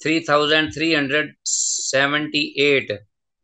3378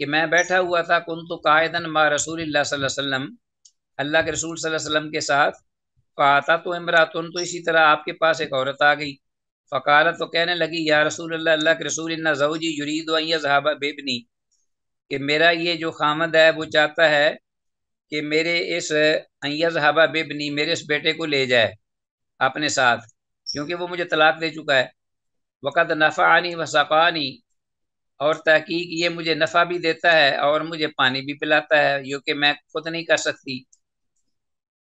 کہ میں بیٹھا ہوا تھا کنت قاعدن مع رسول اللہ صلی اللہ علیہ وسلم، اللہ کے رسول صلی اللہ علیہ وسلم کے ساتھ، فاتا تو امراتن، تو اسی طرح آپ کے پاس ایک عورت آ گئی، فقالت، تو کہنے لگی، یا رسول اللہ، اللہ کے رسول، ان زوجی یرید ان یذهب بابنی، کہ میرا یہ جو خامد ہے وہ چاہتا ہے کہ میرے اس ان یذهب بابنی، میرے اس بیٹے کو لے جائے اپنے ساتھ، کیونکہ وہ مجھے طلاق دے چکا ہے، وقد نفعنی وسقانی، اور تحقیق یہ مجھے نفع بھی دیتا ہے اور مجھے پانی بھی پلاتا ہے، جو کہ میں خود نہیں کر سکتی،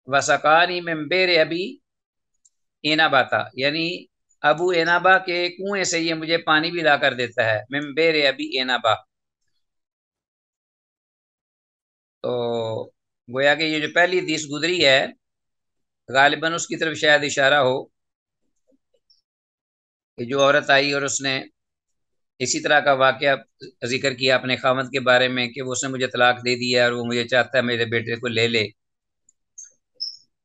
وسقانی من بیر ابی اینابا تھا، یعنی ابو اینابا کے کنویں سے یہ مجھے پانی بھی لا کر دیتا ہے، من بیر ابی اینابا، تو گویا کہ یہ جو پہلی حدیث گزری ہے غالباً اس کی طرف شاید اشارہ ہو کہ جو عورت آئی اور اس نے اسی طرح کا واقعہ ذکر کیا اپنے خاوند کے بارے میں کہ وہ اس نے مجھے طلاق دے دیا اور وہ مجھے چاہتا ہے میرے بیٹے کو لے لے۔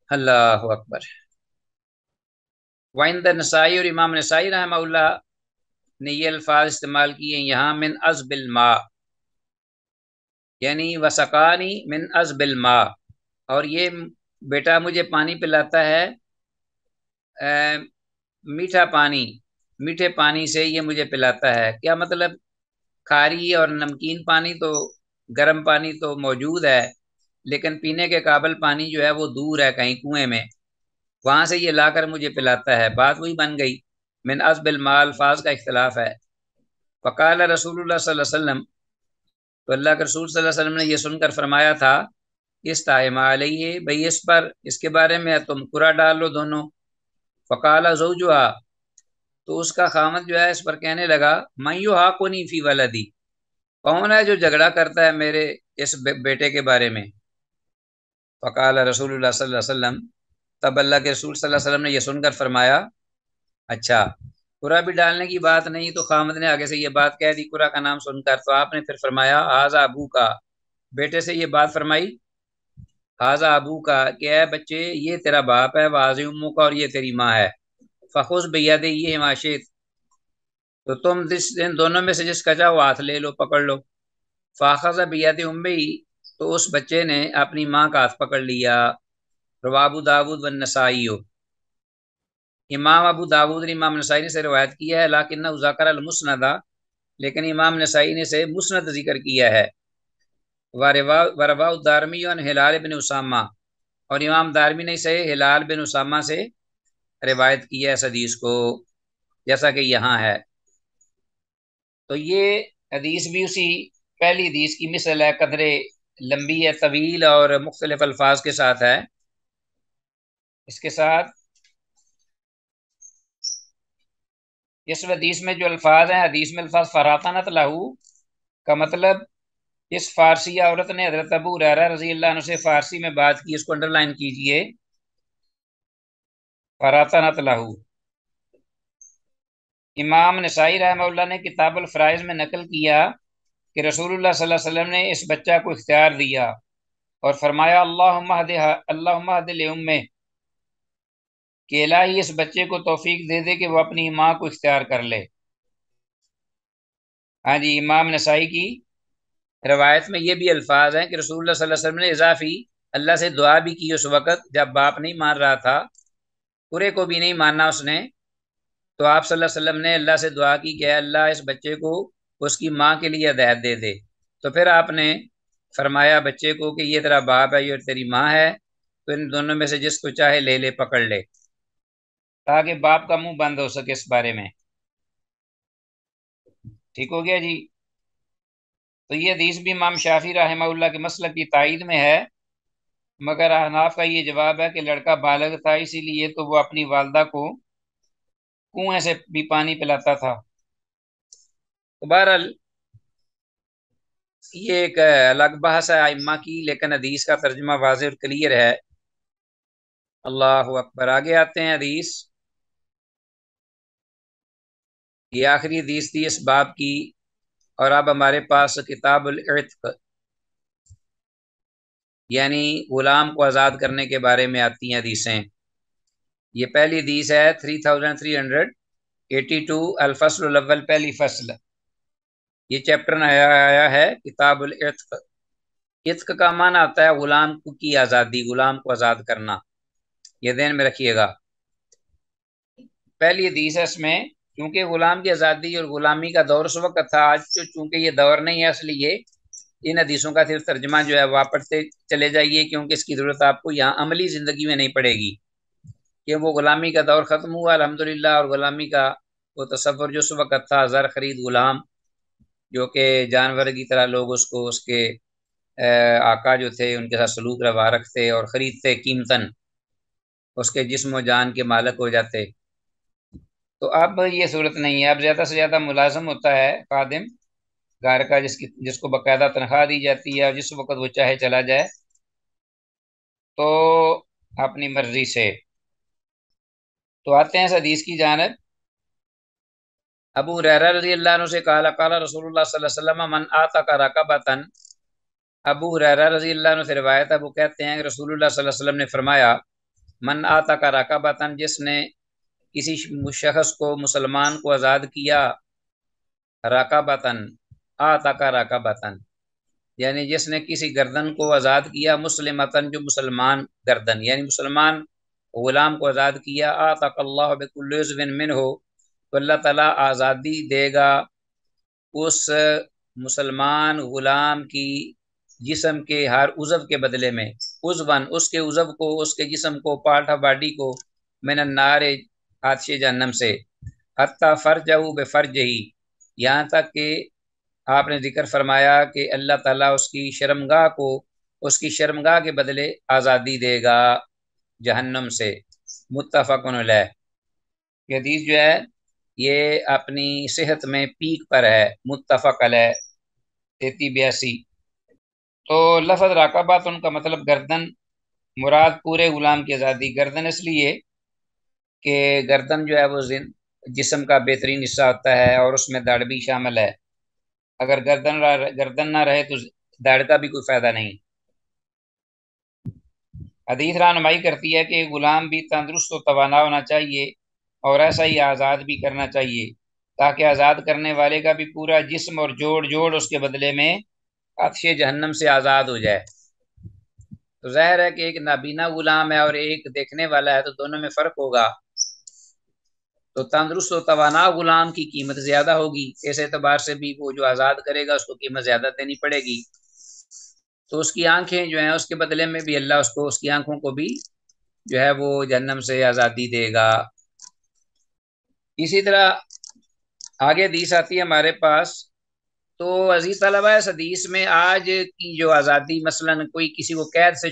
اللہ اکبر۔ وعند نسائی، اور امام نسائی رحمہ اللہ نے یہ الفاظ استعمال کیے یہاں، من عذب الماء، یعنی وسقانی من عذب الماء، اور یہ بیٹا مجھے پانی پلاتا ہے میٹھا پانی، میٹھے پانی سے یہ مجھے پلاتا ہے۔ کیا مطلب؟ کھاری اور نمکین پانی تو، گرم پانی تو موجود ہے، لیکن پینے کے قابل پانی جو ہے وہ دور ہے کہیں کنویں میں، وہاں سے یہ لا کر مجھے پلاتا ہے، بات وہی بن گئی، من عذب الماء، الفاظ کا اختلاف ہے۔ فقال رسول اللہ صلی اللہ علیہ وسلم، تو اللہ کے رسول صلی اللہ علیہ وسلم نے یہ سن کر فرمایا تھا، استعما علیہ، بھئی اس پر، اس کے بارے میں تم قرآن ڈال لو دونوں۔ فقال زوجہا، تو اس کا خامد جو ہے اس پر کہنے لگا، من یحاقنی فی ولدی، کون ہے جو جھگڑا کرتا ہے میرے اس بیٹے کے بارے میں؟ فقال رسول اللہ صلی اللہ علیہ وسلم، تب اللہ کے رسول صلی اللہ علیہ وسلم نے یہ سن کر فرمایا، اچھا قرآن بھی ڈالنے کی بات نہیں تو خامد نے آگے سے یہ بات کہہ دی قرآن کا نام سن کر، تو آپ نے پھر فرمایا، ھذا ابو کا، بیٹے سے یہ بات فرمائی، ھذا ابو کا، کہ اے بچے یہ تیرا باپ ہے، وھذی امو کا، اور یہ تیری ماں ہے، فخذ بیدیہ ما شئت، تو تم ان دونوں میں سے جس کا چاہو ہاتھ لے لو، پکڑ لو، فاخذ بید امی، تو اس بچے نے اپنی ماں کا ہاتھ پکڑ لیا۔ رواہ ابو داود والنسائی، امام ابو داود اور امام نسائی نے سے روایت کیا ہے، لیکن ذکر المسند، لیکن امام نسائی نے سے مسند ذکر کیا ہے، ورواہ الدارمی عن ہلال بن اسامہ، اور امام دارمی نے سے ہلال بن اسامہ سے روایت کیا ہے اس حدیث کو، جیسا کہ یہاں ہے۔ تو یہ حدیث بھی اسی پہلی حدیث کی مثل ہے، قدرے لمبی ہے، طویل اور مختلف الفاظ کے ساتھ ہے۔ اس کے ساتھ اس حدیث میں جو الفاظ ہیں، حدیث میں الفاظ فراتنت لہو کا مطلب، اس فارسی عورت نے حضرت ابو ہریرہ رضی اللہ عنہ سے فارسی میں بات کی، اس کو انڈر لائن کیجئے، فراتنت لہو۔ امام نسائی رحمہ اللہ نے کتاب الفرائض میں نقل کیا کہ رسول اللہ صلی اللہ علیہ وسلم نے اس بچہ کو اختیار دیا اور فرمایا، اللہم اہد لامہ، کہ الہی اس بچے کو توفیق دے دے کہ وہ اپنی ماں کو اختیار کر لے۔ ہاں جی، امام نسائی کی روایت میں یہ بھی الفاظ ہیں کہ رسول اللہ صلی اللہ علیہ وسلم نے اضافی اللہ سے دعا بھی کی اس وقت جب باپ نہیں مان رہا تھا، پورے کو بھی نہیں ماننا اس نے، تو آپ صلی اللہ علیہ وسلم نے اللہ سے دعا کی کہ اللہ اس بچے کو اس کی ماں کے لیے ہدایت دے دے، تو پھر آپ نے فرمایا بچے کو کہ یہ تیرا باپ ہے، یہ تیری ماں ہے، تو ان دونوں میں سے جس کو چاہے لے لے، پکڑ لے، تاکہ باپ کا منہ بند ہو سکے اس بارے میں۔ ٹھیک ہو گیا جی؟ تو یہ حدیث بھی امام شافعی رحمہ اللہ کے مسلک کی تائید میں ہے، مگر احناف کا یہ جواب ہے کہ لڑکا بالغ تھا، اسی لیے تو وہ اپنی والدہ کو کنویں سے بھی پانی پلاتا تھا۔ تو بہرحال یہ ایک الگ بحث ہے ائمہ کی، لیکن حدیث کا ترجمہ واضح اور کلیئر ہے۔ اللہ اکبر۔ آگے آتے ہیں حدیث، یہ آخری حدیث تھی اس باب کی، اور اب ہمارے پاس کتاب العتق، یعنی غلام کو آزاد کرنے کے بارے میں آتی ہیں حدیثیں۔ یہ پہلی حدیث ہے 3382، الفصل الاول، پہلی فصل۔ یہ چیپٹر آیا ہے کتاب العتق۔ عتق کا معنی ہوتا ہے غلام کی آزادی، غلام کو آزاد کرنا، یہ ذہن میں رکھیے گا۔ پہلی حدیث ہے اس میں، کیونکہ غلام کی آزادی اور غلامی کا دور اس وقت تھا، آج چونکہ یہ دور نہیں ہے، اس لیے ان حدیثوں کا صرف ترجمہ جو ہے وہ آپ پڑھتے چلے جائیے، کیونکہ اس کی ضرورت آپ کو یہاں عملی زندگی میں نہیں پڑے گی کہ وہ غلامی کا دور ختم ہوا الحمدللہ، اور غلامی کا وہ تصور جو اس وقت تھا، زر خرید غلام، جو کہ جانور کی طرح لوگ اس کو اس کے آقا جو تھے ان کے ساتھ سلوک روا رکھتے اور خریدتے قیمتاً، اس کے جسم و جان کے مالک ہو جاتے۔ تو اب یہ صورت نہیں ہے، اب زیادہ سے زیادہ ملازم ہوتا ہے خادم گھر کا، جس کو باقاعدہ تنخواہ دی جاتی ہے، اور جس وقت وہ چاہے چلا جائے تو اپنی مرضی سے۔ تو آتے ہیں اس حدیث کی جانب۔ ابو ہریرہ رضی اللہ عنہ سے قال قال رسول اللہ صلی اللہ علیہ وسلم من اعتق رقبۃ۔ ابو ہریرہ رضی اللہ عنہ سے روایت ہے، وہ کہتے ہیں کہ رسول اللہ صلی اللہ علیہ وسلم نے فرمایا من اعتق رقبۃ، جس نے کسی شخص کو مسلمان کو آزاد کیا، رقبۃ اعتق رقبۃ، یعنی جس نے کسی گردن کو آزاد کیا، مسلمتن جو مسلمان گردن، یعنی مسلمان غلام کو آزاد کیا، اعتق اللہ بکل عضو منہ، تو اللہ تعالیٰ آزادی دے گا اس مسلمان غلام کی جسم کے ہر عضو کے بدلے میں، عضون اس کے عضو کو، اس کے جسم کو، پارٹ آف باڈی کو، من النار آتش جہنم سے، حتی فرجہ بفرجہ، یہاں تک کہ آپ نے ذکر فرمایا کہ اللہ تعالیٰ اس کی شرمگاہ کو، اس کی شرمگاہ کے بدلے آزادی دے گا جہنم سے، متفق علیہ۔ یہ حدیث جو ہے یہ اپنی صحت میں پیک پر ہے، متفق علیہ 3382۔ تو لفظ راقبات ان کا مطلب گردن، مراد پورے غلام کی آزادی، گردن اس لیے کہ گردن جو ہے وہ جسم کا بہترین حصہ ہوتا ہے، اور اس میں داڑھ بھی شامل ہے، اگر گردن نہ رہے تو داڑھ کا بھی کوئی فائدہ نہیں۔ حدیث رہنمائی کرتی ہے کہ غلام بھی تندرست و توانا ہونا چاہیے، اور ایسا ہی آزاد بھی کرنا چاہیے، تاکہ آزاد کرنے والے کا بھی پورا جسم اور جوڑ اس کے بدلے میں آتش جہنم سے آزاد ہو جائے۔ تو ظاہر ہے کہ ایک نابینا غلام ہے اور ایک دیکھنے والا ہے، تو دونوں میں فرق ہوگا، تو تندرست و توانا غلام کی قیمت زیادہ ہوگی، اس اعتبار سے بھی وہ جو آزاد کرے گا اس کو قیمت زیادہ دینی پڑے گی، تو اس کی آنکھیں جو ہیں اس کے بدلے میں بھی اللہ اس کو، اس کی آنکھوں کو بھی جو ہے وہ جہنم سے آزادی دے گا۔ اسی طرح آگے حدیث آتی ہے ہمارے پاس۔ تو عزیز طلبہ، اس حدیث میں آج کی جو آزادی، مثلا کوئی کسی کو قید سے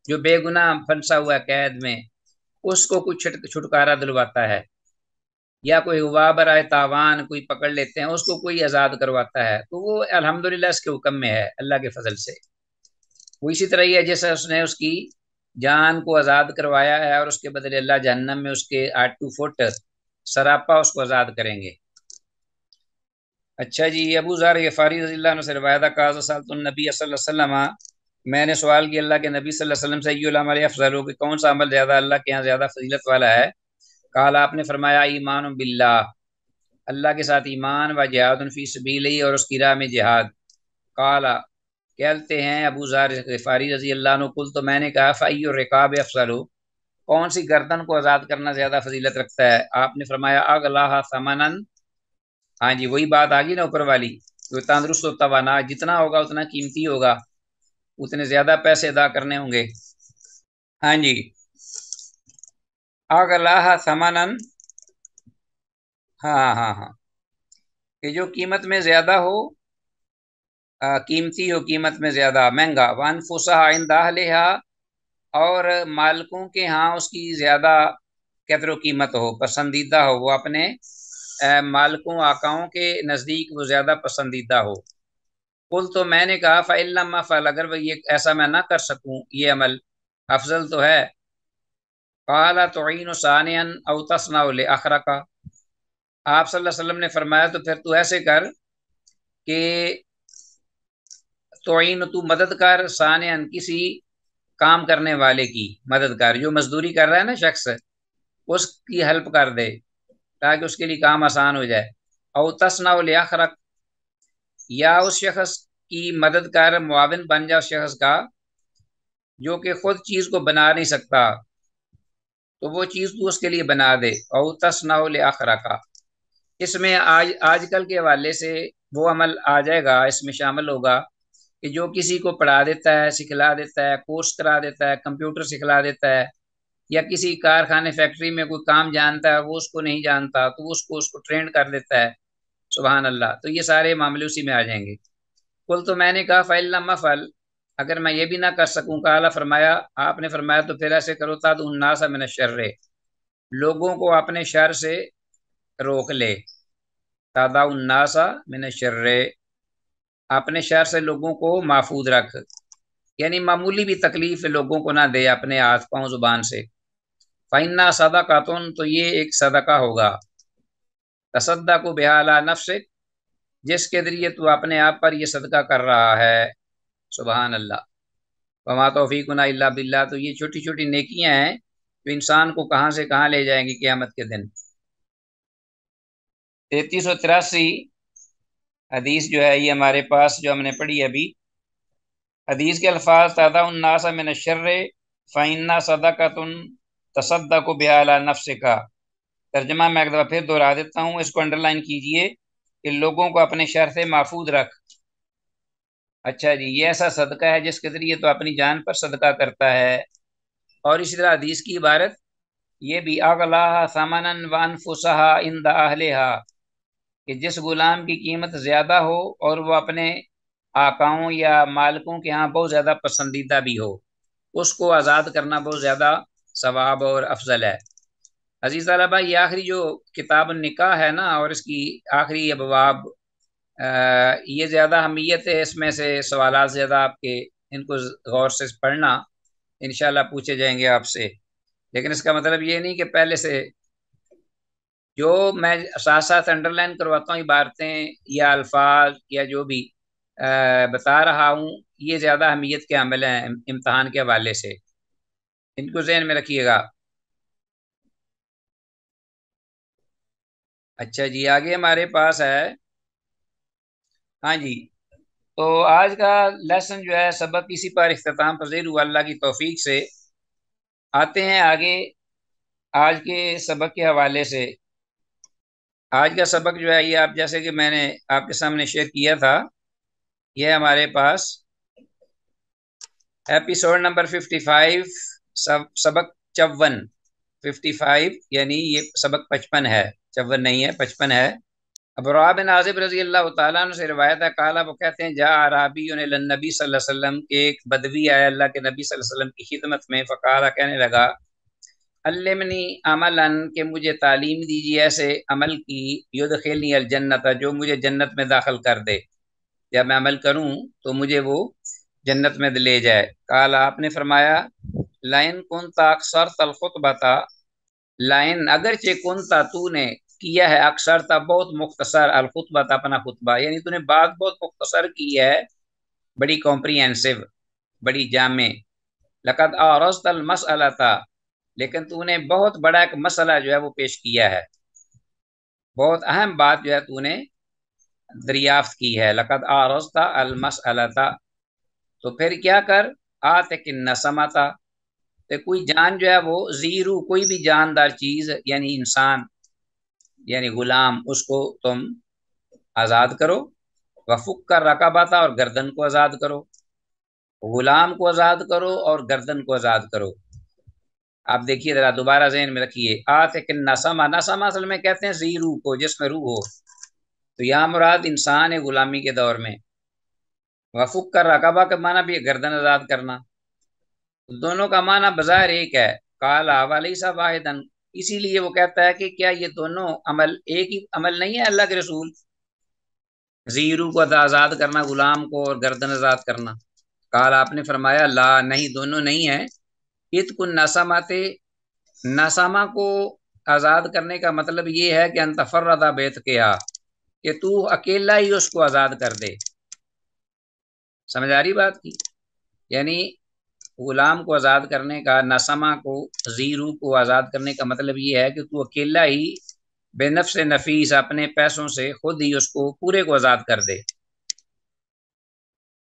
جو بے گناہ پھنسا ہوا ہے قید میں، اس کو کچھ چھٹکارا دلواتا ہے، یا کوئی ہوا برائے تاوان کوئی پکڑ لیتے ہیں اس کو کوئی آزاد کرواتا ہے، تو وہ الحمدللہ اس کے حکم میں ہے اللہ کے فضل سے۔ وہ اسی طرح ہی ہے جیسے اس نے اس کی جان کو آزاد کروایا ہے، اور اس کے بدلے اللہ جہنم میں اس کے 8 فٹ سراپا اس کو آزاد کریں گے۔ اچھا جی، ابو ذر غفاری رضی اللہ عنہ سے روایت ہے، قال سألت النبی صلی اللہ علیہ وسلم، میں نے سوال کیا اللہ کے نبی صلی اللہ علیہ وسلم سے، ای العمل افضل، کہ کون سا عمل زیادہ اللہ کے ہاں زیادہ فضیلت والا ہے؟ قال، آپ نے فرمایا ایمان باللہ، اللہ کے ساتھ ایمان، و جہاد فی سبیلہ، اور اس کی راہ میں جہاد۔ قال، کہتے ہیں ابو ذر غفاری رضی اللہ عنہ، قلت، تو میں نے کہا فای الرقاب افضل، کون سی گردن کو آزاد کرنا زیادہ فضیلت رکھتا ہے؟ آپ نے فرمایا اغلاها ثمنا، ہاں جی وہی بات آ گئی نا اوپر والی، جو تندرست و توانا جتنا ہوگا اتنا قیمتی ہوگا، اتنے زیادہ پیسے ادا کرنے ہوں گے۔ ہاں جی، اغلاها ثمنا، ہاں ہاں ہاں، کہ جو قیمت میں زیادہ ہو، قیمتی ہو، قیمت میں زیادہ مہنگا، وانفسها عند اہلها، اور مالکوں کے ہاں اس کی زیادہ قدر و قیمت ہو، پسندیدہ ہو، وہ اپنے مالکوں آقاؤں کے نزدیک وہ زیادہ پسندیدہ ہو۔ قل، تو میں نے کہا فَإِن لَّمْ أَفْعَلْ، اگر وہ یہ ایسا میں نہ کر سکوں یہ عمل افضل تو ہے۔ قال تعین ثانیا او تصنع لأخرک، آپ صلی اللہ علیہ وسلم نے فرمایا تو پھر تو ایسے کر کہ تعین، تو مدد کر، ثانیا کسی کام کرنے والے کی مدد کر، جو مزدوری کر رہا ہے نا شخص، اس کی ہیلپ کر دے تاکہ اس کے لیے کام آسان ہو جائے۔ او تصنع لأخرک، یا اس شخص کی مددگار معاون بن جا اس شخص کا جو کہ خود چیز کو بنا نہیں سکتا، تو وہ چیز تو اس کے لیے بنا دے۔ او تصنع لآخرہ کا، اس میں آج کل کے حوالے سے وہ عمل آ جائے گا، اس میں شامل ہوگا کہ جو کسی کو پڑھا دیتا ہے، سکھلا دیتا ہے، کورس کرا دیتا ہے، کمپیوٹر سکھلا دیتا ہے، یا کسی کارخانے فیکٹری میں کوئی کام جانتا ہے وہ اس کو نہیں جانتا تو اس کو ٹرینڈ کر دیتا ہے۔ سبحان اللہ، تو یہ سارے معاملے اسی میں آ جائیں گے۔ کل تو میں نے کہا فَإِن مفل، اگر میں یہ بھی نہ کر سکوں، کالا فرمایا، آپ نے فرمایا تو پھر ایسے کرو تاد الناس من الشر، لوگوں کو اپنے شر سے روک لے۔ تادا الناس من الشر، اپنے شر سے لوگوں کو محفوظ رکھ، یعنی معمولی بھی تکلیف لوگوں کو نہ دے اپنے ہاتھ پاؤں زبان سے۔ فَإِنَّا صَدَقَةٌ، تو یہ ایک صدقہ ہوگا، تصدق بہا علی نفسک، جس کے ذریعے تو اپنے آپ پر یہ صدقہ کر رہا ہے۔ سبحان اللہ، وما توفیقنا الا باللہ۔ تو یہ چھوٹی چھوٹی نیکیاں ہیں جو انسان کو کہاں سے کہاں لے جائیں گی قیامت کے دن۔ 3383 حدیث جو ہے یہ ہمارے پاس جو ہم نے پڑھی ابھی، حدیث کے الفاظ تادا الناس من الشر فإنّا صدقۃ تصدق بها علی نفسک، ترجمہ میں ایک دفعہ پھر دوہرا دیتا ہوں، اس کو انڈر لائن کیجئے کہ لوگوں کو اپنے شر سے محفوظ رکھ۔ اچھا جی، یہ ایسا صدقہ ہے جس کے ذریعے تو اپنی جان پر صدقہ کرتا ہے۔ اور اسی طرح حدیث کی عبارت یہ بھی، اغلاها ثمنا وانفسها عند اہلها، کہ جس غلام کی قیمت زیادہ ہو اور وہ اپنے آقاؤں یا مالکوں کے ہاں بہت زیادہ پسندیدہ بھی ہو، اس کو آزاد کرنا بہت زیادہ ثواب اور افضل ہے۔ عزیز طلبہ، یہ آخری جو کتاب النکاح ہے نا، اور اس کی آخری ابواب، یہ زیادہ اہمیت ہے، اس میں سے سوالات زیادہ آپ کے، ان کو غور سے پڑھنا، انشاءاللہ پوچھے جائیں گے آپ سے۔ لیکن اس کا مطلب یہ نہیں کہ پہلے سے جو میں ساتھ ساتھ انڈر لائن کرواتا ہوں عبارتیں یا الفاظ یا جو بھی بتا رہا ہوں، یہ زیادہ اہمیت کے عامل ہیں امتحان کے حوالے سے، ان کو ذہن میں رکھیے گا۔ اچھا جی، آگے ہمارے پاس ہے، ہاں جی، تو آج کا لیسن جو ہے سبق اسی پر اختتام پذیر ہوا اللہ کی توفیق سے۔ آتے ہیں آگے آج کے سبق کے حوالے سے۔ آج کا سبق جو ہے یہ آپ جیسے کہ میں نے آپ کے سامنے شیئر کیا تھا، یہ ہمارے پاس ایپیسوڈ نمبر 55، سبق 54، یعنی یہ سبق 55 ہے، 54 نہیں ہے، 55 ہے۔ ابراء بن عازب رضی اللہ تعالیٰ عنہ سے روایت ہے، قال، وہ کہتے ہیں، جاء اعرابی النبی صلی اللہ علیہ وسلم، ایک بدوی آیا اللہ کے نبی صلی اللہ علیہ وسلم کی خدمت میں، فقال، کہنے لگا، علمنی عملا، کہ مجھے تعلیم دیجیے ایسے عمل کی، یدخلنی الجنت، جو مجھے جنت میں داخل کر دے، جب میں عمل کروں تو مجھے وہ جنت میں لے جائے۔ قال، آپ نے فرمایا، لئن کنت اکثرت الخطبۃ، لائن اگرچہ کنتا، تو نے کیا ہے، اکثر تھا بہت مختصر، الخطبہ اپنا خطبہ، یعنی تو نے بات بہت مختصر کی ہے، بڑی کمپریہنسو، بڑی جامع، لقد اعرضت المسألۃ، لیکن تو نے بہت بڑا ایک مسئلہ جو ہے وہ پیش کیا ہے، بہت اہم بات جو ہے تو نے دریافت کی ہے، لقد اعرضت المسألۃ، تو پھر کیا کر، آتک النسمۃ، تو کوئی جان جو ہے وہ زیرو، کوئی بھی جاندار چیز، یعنی انسان، یعنی غلام، اس کو تم آزاد کرو، وفک کر رقبتا، اور گردن کو آزاد کرو، غلام کو آزاد کرو اور گردن کو آزاد کرو۔ آپ دیکھیے ذرا، دوبارہ ذہن میں رکھیے، آتک النسمہ، نسمہ اصل میں کہتے ہیں ذی روح کو، جس میں روح ہو، تو یہاں مراد انسان ہے غلامی کے دور میں۔ وفک کر رقبہ کا معنی بھی گردن آزاد کرنا، دونوں کا معنی بظاہر ایک ہے۔ قال ولیس واحدا، اسی لیے وہ کہتا ہے کہ کیا یہ دونوں عمل ایک ہی عمل نہیں ہے اللہ کے رسول، زیرو کو آزاد کرنا غلام کو اور گردن آزاد کرنا؟ قال، آپ نے فرمایا، لا، نہیں، دونوں نہیں ہیں۔ عتق النسمۃ، نسمہ کو آزاد کرنے کا مطلب یہ ہے کہ ان تفرد بیتکا، کہ تو اکیلا ہی اس کو آزاد کر دے۔ سمجھ آ رہی بات کی؟ یعنی غلام کو آزاد کرنے کا، نسمہ کو، زیرو کو آزاد کرنے کا مطلب یہ ہے کہ تو اکیلا ہی بے نفس نفیس اپنے پیسوں سے خود ہی اس کو پورے کو آزاد کر دے۔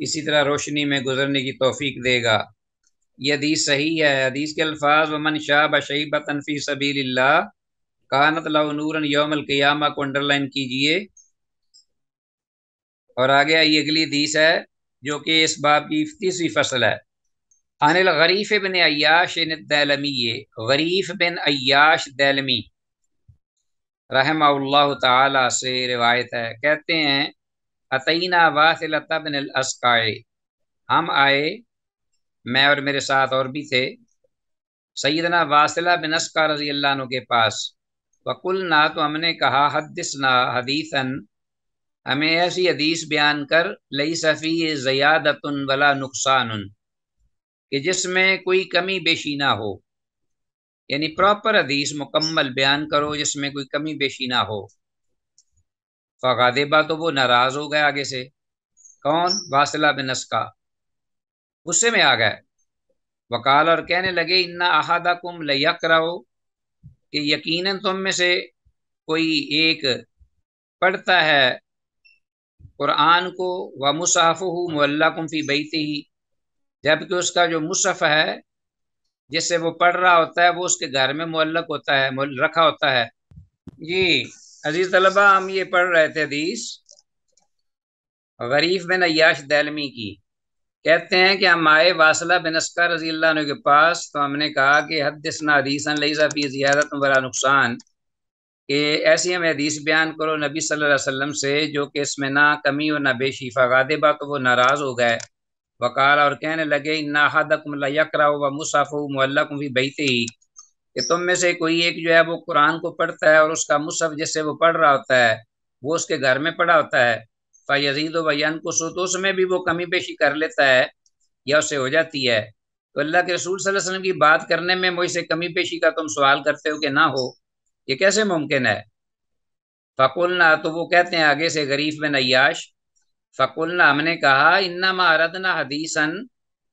اسی طرح روشنی میں گزرنے کی توفیق دے گا۔ یہ حدیث صحیح ہے۔ حدیث کے الفاظ ومن شاب شیبۃ فی سبیل اللہ کانت لہ نورا یوم القیامہ کو انڈر لائن کیجئے۔ اور آگے یہ اگلی حدیث ہے جو کہ اس باب کی 30ویں فصل ہے۔ عن الغریف بن عیاش الدیلمی، غریف بن عیاش دیلمی رحمہ اللہ تعالی سے روایت ہے، کہتے ہیں اتینا واصلۃ بن الاسقع، ہم آئے، میں اور میرے ساتھ اور بھی تھے، سیدنا واصلہ بن اسقع رضی اللہ عنہ کے پاس، وقلنا، تو ہم نے کہا، حدثنا حدیثا، ہمیں ایسی حدیث بیان کر، لیس فیہ زیادۃ ولا نقصان، کہ جس میں کوئی کمی بیشی نہ ہو، یعنی پراپر حدیث مکمل بیان کرو جس میں کوئی کمی بیشی نہ ہو۔ فغاضبہ، تو وہ ناراض ہو گئے آگے سے، کون؟ واصلہ بن اسقع، غصے میں آ گئے۔ وقال، اور کہنے لگے، ان احدکم لیقرأ، کہ یقیناً تم میں سے کوئی ایک پڑھتا ہے قرآن کو، ومصحفہ معلق فی بیتہ، جبکہ اس کا جو مصحف ہے جس سے وہ پڑھ رہا ہوتا ہے وہ اس کے گھر میں معلق ہوتا ہے، رکھا ہوتا ہے۔ جی عزیز طلبہ، ہم یہ پڑھ رہے تھے حدیث غریف بن عیاش دیلمی کی، کہتے ہیں کہ ہم آئے واصلہ بن اسقع رضی اللہ عنہ کے پاس، تو ہم نے کہا کہ حدثنا حدیثا لیس فی زیادۃ ولا نقصان، کہ ایسی ہمیں حدیث بیان کرو نبی صلی اللہ علیہ وسلم سے جو کہ اس میں نہ کمی اور نہ بیشی۔ فغاضبہ، تو وہ ناراض ہو گئے۔ وقال، اور کہنے لگے، ان احدکم لیقرأ ومصحفہ معلق فی بیتہ، کہ تم میں سے کوئی ایک جو ہے وہ قرآن کو پڑھتا ہے اور اس کا مصحف جس سے وہ پڑھ رہا ہوتا ہے وہ اس کے گھر میں پڑا ہوتا ہے، فیزید و ینقص، تو اس میں بھی وہ کمی بیشی کر لیتا ہے یا اسے ہو جاتی ہے۔ تو اللہ کے رسول صلی اللہ علیہ وسلم کی بات کرنے میں مجھ سے کمی بیشی کا تم سوال کرتے ہو کہ نہ ہو، یہ کیسے ممکن ہے؟ فقلنا، تو وہ کہتے ہیں آگے سے غریف بن عیاش، فقلنا، ہم نے کہا، انما اردنا حدیثا،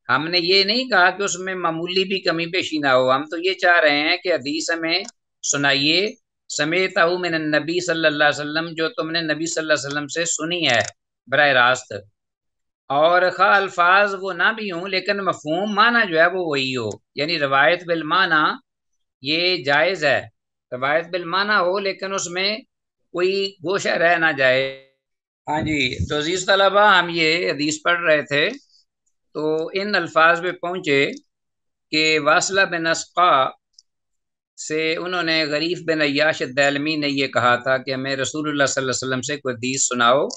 ہم نے یہ نہیں کہا کہ اس میں معمولی بھی کمی بیشی نہ ہو، ہم تو یہ چاہ رہے ہیں کہ حدیث ہمیں سنائیے، سمیتہ من النبی صلی اللہ علیہ وسلم، جو تم نے نبی صلی اللہ علیہ وسلم سے سنی ہے براہ راست، اور خواہ الفاظ وہ نہ بھی ہوں لیکن مفہوم معنی جو ہے وہ وہی ہو، یعنی روایت بالمعنی یہ جائز ہے، روایت بالمعنی ہو لیکن اس میں کوئی گوشہ رہ نہ جائے۔ ہاں جی، تو عزیز طلبہ، ہم یہ حدیث پڑھ رہے تھے تو ان الفاظ پہ پہنچے کہ واصلہ بن اسقع سے انہوں نے غریف بن عیاش الدیلمی نے یہ کہا تھا کہ ہمیں رسول اللہ صلی اللہ علیہ وسلم سے کوئی حدیث سناؤ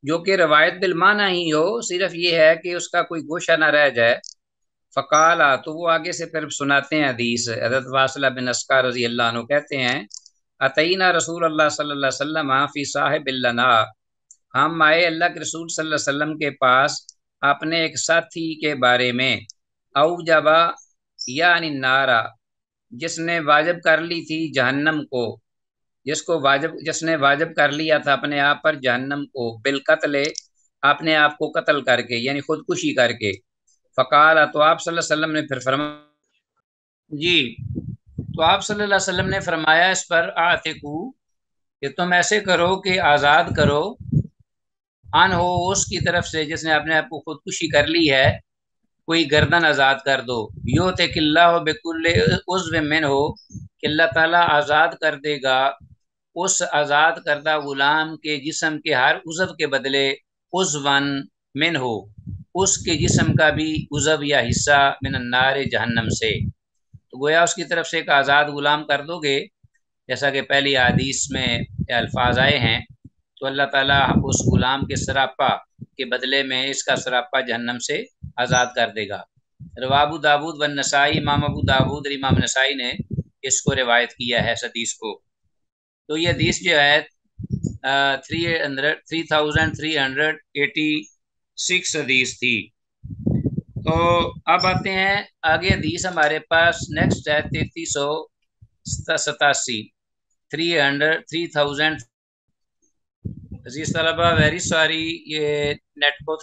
جو کہ روایت بالمعنی ہی ہو، صرف یہ ہے کہ اس کا کوئی گوشہ نہ رہ جائے۔ فقالا، تو وہ آگے سے پھر سناتے ہیں حدیث، حضرت واصلہ بن اسقع رضی اللہ عنہ کہتے ہیں اتینا رسول اللہ صلی اللہ علیہ وسلم فی صاحب لنا، ہم آئے اللہ کے رسول صلی اللہ علیہ وسلم کے پاس اپنے ایک ساتھی کے بارے میں، اوجبا یعنی نارا، جس نے واجب کر لی تھی جہنم کو، جس نے واجب کر لیا تھا اپنے آپ پر جہنم کو، بالقتل، اپنے آپ کو قتل کر کے یعنی خودکشی کر کے۔ فقال، تو آپ صلی اللہ علیہ وسلم نے پھر فرمایا، جی تو آپ صلی اللہ علیہ وسلم نے فرمایا اس پر، آتقو، کہ تم ایسے کرو کہ آزاد کرو، ان ہو اس کی طرف سے جس نے اپنے آپ کو خودکشی کر لی ہے، کوئی گردن آزاد کر دو، یؤتک اللہ بکل عضو منہ، کہ اللہ تعالیٰ آزاد کر دے گا اس آزاد کردہ غلام کے جسم کے ہر عضو کے بدلے عضواً منہ، اس کے جسم کا بھی عضو یا حصہ، من النار، جہنم سے۔ تو گویا اس کی طرف سے ایک آزاد غلام کر دو گے، جیسا کہ پہلی حدیث میں الفاظ آئے ہیں، تو اللہ تعالیٰ اس غلام کے سراپا کے بدلے میں اس کا سراپا جہنم سے آزاد کر دے گا۔ رواه ابو داود و نسائی، امام ابو داود اور امام نسائی نے اس کو روایت کیا ہے اس حدیث کو۔ تو یہ حدیث جو ہے 3386 حدیث تھی۔ تو اب آتے ہیں آگے، حدیث ہمارے پاس نیکسٹ ہے 3387، 3000۔ عزیز طلبہ، ویری سوری، یہ نیٹ کو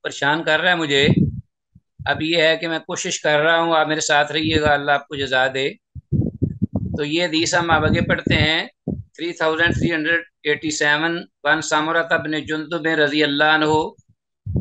پریشان کر رہا ہے مجھے۔ اب یہ ہے کہ میں کوشش کر رہا ہوں، آپ میرے ساتھ رہیے گا، اللہ آپ کو جزا دے۔ تو یہ حدیث ہم آگے پڑھتے ہیں 3387، وان سامورۃ بن جندب رضی اللہ عنہ،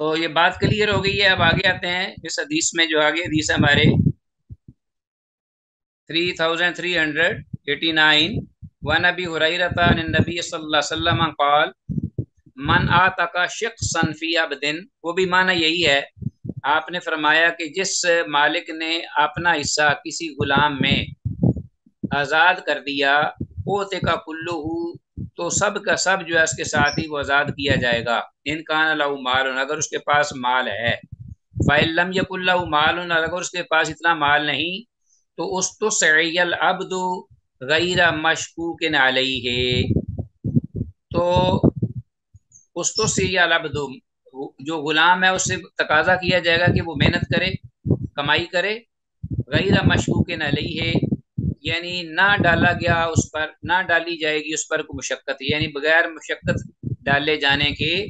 تو یہ بات کلیئر ہو گئی ہے. اب آگے آتے ہیں اس حدیث میں. جو آگے حدیث ہمارے 3389 وعن ابی ہریرہ عن النبی صلی اللہ علیہ وسلم قال من آتک شخصا فی عبد، وہ بھی معنی یہی ہے. آپ نے فرمایا کہ جس مالک نے اپنا حصہ کسی غلام میں آزاد کر دیا، اوتے کا کلو، تو سب کا سب جو ہے اس کے ساتھ ہی وہ آزاد کیا جائے گا. ان کان لہ مال، اگر اس کے پاس مال ہے. فإن لم یکن لہ مال، اگر اس کے پاس اتنا مال نہیں تو استسعی العبد غیر مشکوک علیہ، تو استسعی العبد، جو غلام ہے اس سے تقاضا کیا جائے گا کہ وہ محنت کرے، کمائی کرے. غیر مشکوک علیہ، یعنی نہ ڈالا گیا اس پر، نہ ڈالی جائے گی اس پر کوئی مشقت، یعنی بغیر مشقت ڈالے جانے کے.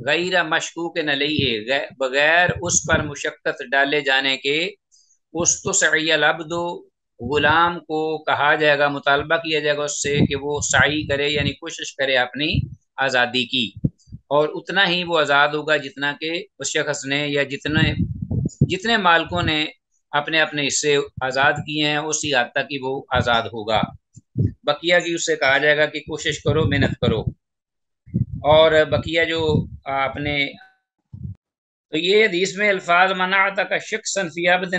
غیر مشکوک علیہ، بغیر اس پر مشقت ڈالے جانے کے. استسعی العبد، غلام کو کہا جائے گا، مطالبہ کیا جائے گا اس سے کہ وہ سعی کرے، یعنی کوشش کرے اپنی آزادی کی، اور اتنا ہی وہ آزاد ہوگا جتنا کہ اس شخص نے یا جتنے مالکوں نے اپنے اپنے حصے آزاد کیے ہیں اسی حد تک ہی وہ آزاد ہوگا. بقیہ کی اس سے کہا جائے گا کہ کوشش کرو، محنت کرو. اور بقیہ جو اپنے، تو یہ حدیث میں الفاظ منعت کا شخصا فی عبد،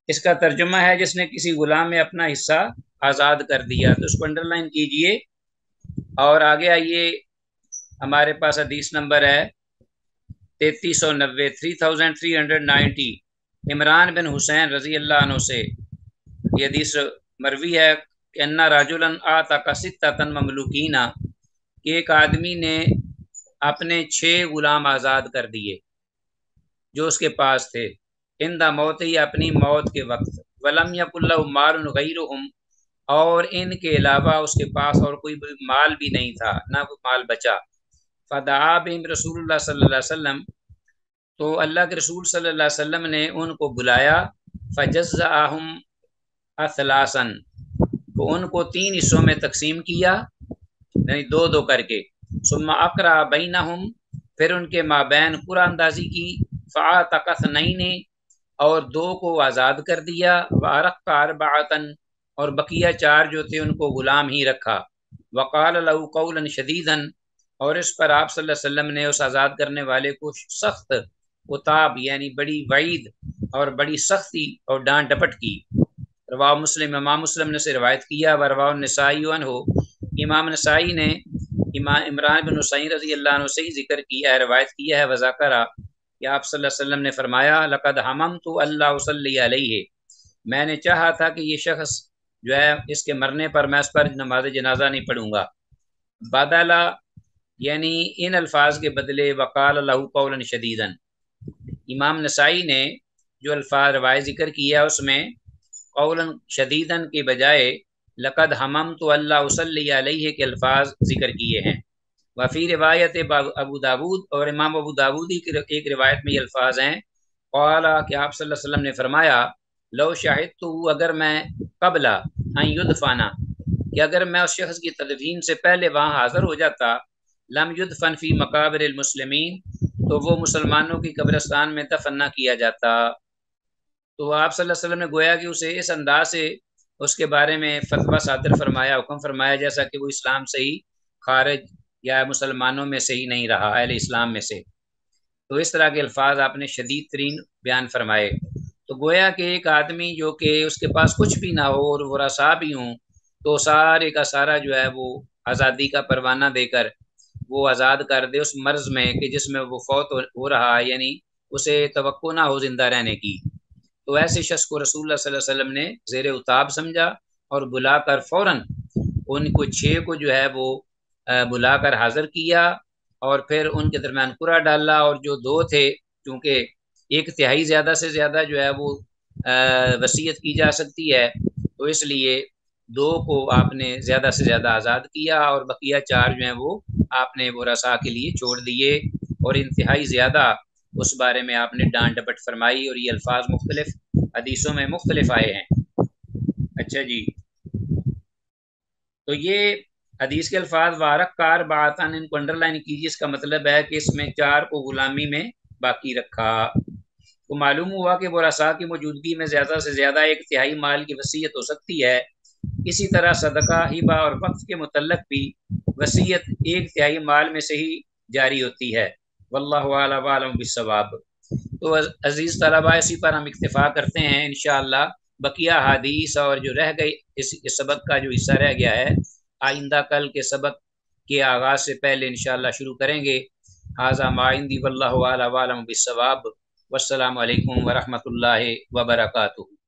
اس کا ترجمہ ہے جس نے کسی غلام میں اپنا حصہ آزاد کر دیا. تو اس کو انڈر لائن کیجئے اور آگے آئیے. ہمارے پاس حدیث نمبر ہے 3390 عمران بن حسین رضی اللہ عنہ سے یہ حدیث مروی ہے کہ انا رجلا اعتق ستۃ مملوکین، کہ ایک آدمی نے اپنے 6 غلام آزاد کر دیے جو اس کے پاس تھے. عند موت، ہی اپنی موت کے وقت. ولم یکن لہ مال غیرہم، اور ان کے علاوہ اس کے پاس اور کوئی مال بھی نہیں تھا، نہ کوئی مال بچا. فدعا بہم رسول اللہ صلی اللہ علیہ وسلم، تو اللہ کے رسول صلی اللہ علیہ وسلم نے ان کو بلایا. فجزأہم اثلاثا، تو ان کو 3 حصوں میں تقسیم کیا، یعنی 2 کر کے. ثم اقرأ بینہم، پھر ان کے مابین قرآن اندازی کی. فاعتق اثنین، اور 2 کو آزاد کر دیا. وارق اربعۃ، اور بقیہ 4 جو تھے ان کو غلام ہی رکھا. وقال له قولا شدیدا، اور اس پر آپ صلی اللہ علیہ وسلم نے اس آزاد کرنے والے کو سخت عتاب، یعنی بڑی وعید اور بڑی سختی اور ڈانٹ ڈپٹ کی. رواہ مسلم، امام مسلم نے سے روایت کیا. ورواہ النسائی عنہ، امام نسائی نے عمران بن حسین رضی اللہ عنہ سے ہی ذکر کیا ہے، روایت کیا ہے. وذکرہ، کہ آپ صلی اللہ علیہ وسلم نے فرمایا لقد حممت اللہ اصلی علیہ، میں نے چاہا تھا کہ یہ شخص جو ہے اس کے مرنے پر میں اس پر نماز جنازہ نہیں پڑھوں گا. بدلا، یعنی ان الفاظ کے بدلے وقال له قولا شدیدا. امام نسائی نے جو الفاظ روایت ذکر کیا اس میں قولا شدیدا کے بجائے لقد حممت اللہ اصلی علیہ کے الفاظ ذکر کیے ہیں. وفی روایت ابو داود، اور امام ابو داودی کی ایک روایت میں یہ الفاظ ہیں. قال، کہ آپ صلی اللہ علیہ وسلم نے فرمایا لو شاہدت، اگر میں قبل ان یدفنا، کہ اگر میں اس شخص کی تدفین سے پہلے وہاں حاضر ہو جاتا. لم یدفن فی مقابر المسلمین، تو وہ مسلمانوں کی قبرستان میں دفن نہ کیا جاتا. تو آپ صلی اللہ علیہ وسلم نے گویا کہ اسے اس انداز سے اس کے بارے میں فتویٰ صادر فرمایا، حکم فرمایا، جیسا کہ وہ اسلام سے ہی خارج یا مسلمانوں میں سے ہی نہیں رہا، اہل اسلام میں سے. تو اس طرح کے الفاظ آپ نے شدید ترین بیان فرمائے. تو گویا کہ ایک آدمی جو کہ اس کے پاس کچھ بھی نہ ہو اور ورثاء بھی ہوں، تو سارے کا سارا جو ہے وہ آزادی کا پروانہ دے کر وہ آزاد کر دے اس مرض میں کہ جس میں وہ فوت ہو رہا ہے، یعنی اسے توقع نہ ہو زندہ رہنے کی. تو ایسے شخص کو رسول اللہ صلی اللہ علیہ وسلم نے زیر اتاب سمجھا اور بلا کر فوراً ان کو 6 کو جو ہے وہ بلا کر حاضر کیا، اور پھر ان کے درمیان قرعہ ڈالا. اور جو 2 تھے، چونکہ 1/3 زیادہ سے زیادہ جو ہے وہ وصیت کی جا سکتی ہے، تو اس لیے 2 کو آپ نے زیادہ سے زیادہ آزاد کیا، اور بقیہ 4 جو ہیں وہ آپ نے ورثاء کے لیے چھوڑ دیے. اور انتہائی زیادہ اس بارے میں آپ نے ڈانٹ ڈپٹ فرمائی، اور یہ الفاظ مختلف حدیثوں میں مختلف آئے ہیں. اچھا جی، تو یہ حدیث کے الفاظ وارق کار باتان، ان کو انڈر لائن کیجیے. اس کا مطلب ہے کہ اس میں 4 کو غلامی میں باقی رکھا۔ تو معلوم ہوا کہ ورثاء کی موجودگی میں زیادہ سے زیادہ 1/3 مال کی وصیت ہو سکتی ہے۔ اسی طرح صدقہ، ہبہ اور وقف کے متعلق بھی وصیت 1/3 مال میں سے ہی جاری ہوتی ہے۔ واللہ اعلم عالم بالصواب۔ تو عزیز طلباء، اسی پر ہم اکتفا کرتے ہیں انشاءاللہ۔ بقیہ حدیث اور جو رہ گئی اس سبق کا جو حصہ رہ گیا ہے، آئندہ کل کے سبق کے آغاز سے پہلے انشاءاللہ شروع کریں گے۔ ھذا ما عندی واللہ اعلم بالصواب۔ والسلام علیکم ورحمۃ اللہ وبرکاتہ۔